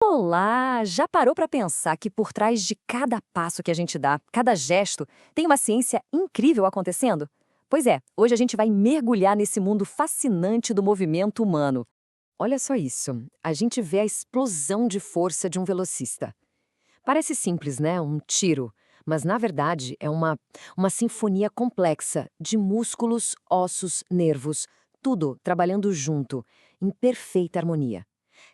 Olá! Já parou para pensar que por trás de cada passo que a gente dá, cada gesto, tem uma ciência incrível acontecendo? Pois é, hoje a gente vai mergulhar nesse mundo fascinante do movimento humano. Olha só isso, a gente vê a explosão de força de um velocista. Parece simples, né? Um tiro. Mas, na verdade, é uma sinfonia complexa de músculos, ossos, nervos, tudo trabalhando junto, em perfeita harmonia.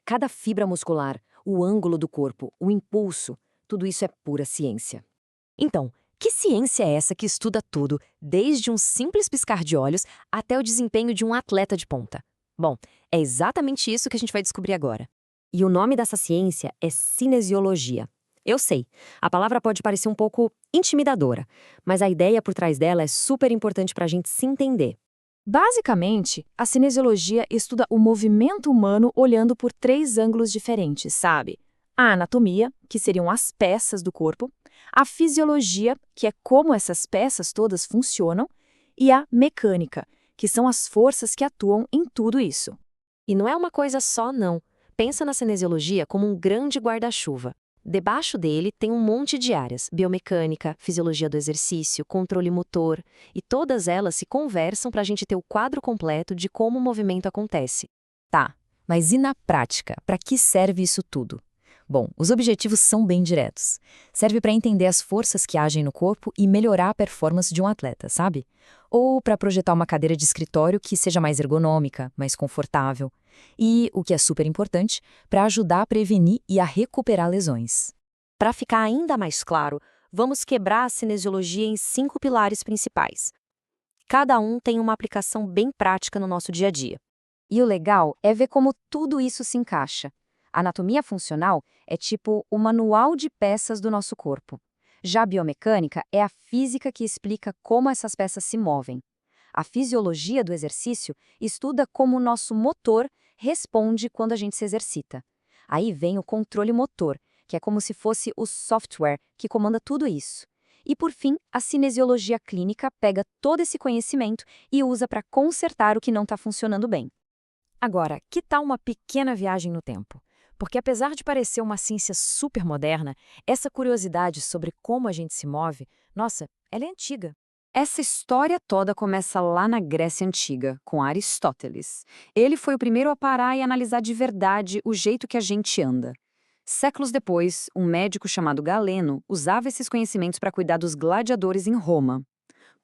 Cada fibra muscular, o ângulo do corpo, o impulso, tudo isso é pura ciência. Então, que ciência é essa que estuda tudo, desde um simples piscar de olhos até o desempenho de um atleta de ponta? Bom, é exatamente isso que a gente vai descobrir agora. E o nome dessa ciência é cinesiologia. Eu sei, a palavra pode parecer um pouco intimidadora, mas a ideia por trás dela é super importante para a gente se entender. Basicamente, a cinesiologia estuda o movimento humano olhando por três ângulos diferentes, sabe? A anatomia, que seriam as peças do corpo, a fisiologia, que é como essas peças todas funcionam, e a mecânica, que são as forças que atuam em tudo isso. E não é uma coisa só, não. Pensa na cinesiologia como um grande guarda-chuva. Debaixo dele tem um monte de áreas: biomecânica, fisiologia do exercício, controle motor, e todas elas se conversam para a gente ter o quadro completo de como o movimento acontece. Tá, mas e na prática? Para que serve isso tudo? Bom, os objetivos são bem diretos. Serve para entender as forças que agem no corpo e melhorar a performance de um atleta, sabe? Ou para projetar uma cadeira de escritório que seja mais ergonômica, mais confortável. E, o que é super importante, para ajudar a prevenir e a recuperar lesões. Para ficar ainda mais claro, vamos quebrar a cinesiologia em 5 pilares principais. Cada um tem uma aplicação bem prática no nosso dia a dia. E o legal é ver como tudo isso se encaixa. A anatomia funcional é tipo o manual de peças do nosso corpo. Já a biomecânica é a física que explica como essas peças se movem. A fisiologia do exercício estuda como o nosso motor responde quando a gente se exercita. Aí vem o controle motor, que é como se fosse o software que comanda tudo isso. E, por fim, a cinesiologia clínica pega todo esse conhecimento e usa para consertar o que não está funcionando bem. Agora, que tal uma pequena viagem no tempo? Porque apesar de parecer uma ciência super moderna, essa curiosidade sobre como a gente se move, nossa, ela é antiga. Essa história toda começa lá na Grécia Antiga, com Aristóteles. Ele foi o primeiro a parar e analisar de verdade o jeito que a gente anda. Séculos depois, um médico chamado Galeno usava esses conhecimentos para cuidar dos gladiadores em Roma.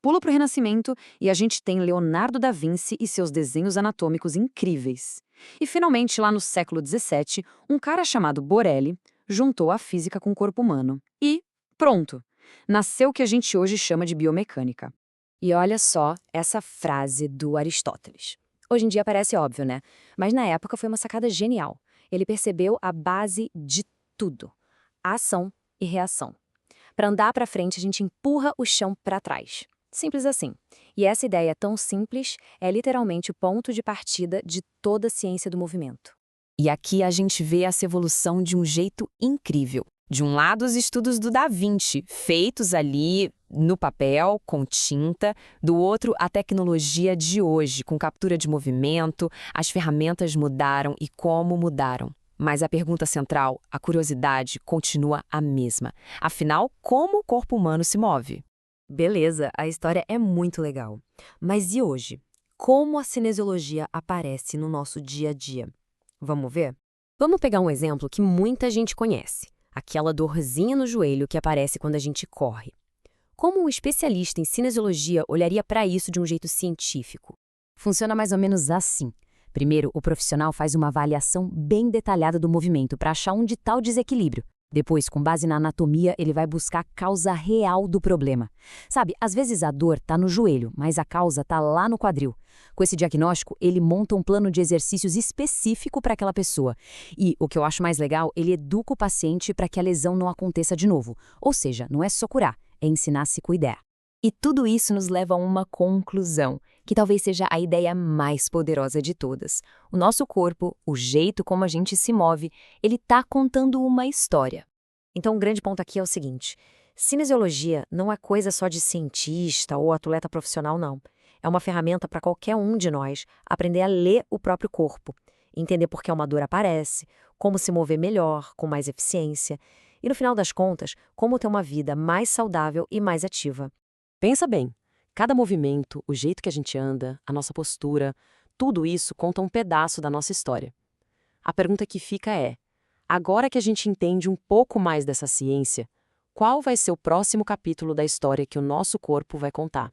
Pula para o Renascimento e a gente tem Leonardo da Vinci e seus desenhos anatômicos incríveis. E finalmente, lá no século XVII, um cara chamado Borelli juntou a física com o corpo humano. E pronto! Nasceu o que a gente hoje chama de biomecânica. E olha só essa frase do Aristóteles. Hoje em dia parece óbvio, né? Mas na época foi uma sacada genial. Ele percebeu a base de tudo: ação e reação. Para andar para frente, a gente empurra o chão para trás. Simples assim. E essa ideia tão simples é literalmente o ponto de partida de toda a ciência do movimento. E aqui a gente vê essa evolução de um jeito incrível. De um lado, os estudos do Da Vinci, feitos ali no papel, com tinta. Do outro, a tecnologia de hoje, com captura de movimento, as ferramentas mudaram e como mudaram. Mas a pergunta central, a curiosidade, continua a mesma. Afinal, como o corpo humano se move? Beleza, a história é muito legal. Mas e hoje? Como a cinesiologia aparece no nosso dia a dia? Vamos ver? Vamos pegar um exemplo que muita gente conhece. Aquela dorzinha no joelho que aparece quando a gente corre. Como um especialista em cinesiologia olharia para isso de um jeito científico? Funciona mais ou menos assim. Primeiro, o profissional faz uma avaliação bem detalhada do movimento para achar onde está o desequilíbrio. Depois, com base na anatomia, ele vai buscar a causa real do problema. Sabe, às vezes a dor está no joelho, mas a causa está lá no quadril. Com esse diagnóstico, ele monta um plano de exercícios específico para aquela pessoa. E, o que eu acho mais legal, ele educa o paciente para que a lesão não aconteça de novo. Ou seja, não é só curar, é ensinar a se cuidar. E tudo isso nos leva a uma conclusão, que talvez seja a ideia mais poderosa de todas. O nosso corpo, o jeito como a gente se move, ele está contando uma história. Então, um grande ponto aqui é o seguinte: cinesiologia não é coisa só de cientista ou atleta profissional, não. É uma ferramenta para qualquer um de nós aprender a ler o próprio corpo, entender por que uma dor aparece, como se mover melhor, com mais eficiência, e no final das contas, como ter uma vida mais saudável e mais ativa. Pensa bem, cada movimento, o jeito que a gente anda, a nossa postura, tudo isso conta um pedaço da nossa história. A pergunta que fica é: agora que a gente entende um pouco mais dessa ciência, qual vai ser o próximo capítulo da história que o nosso corpo vai contar?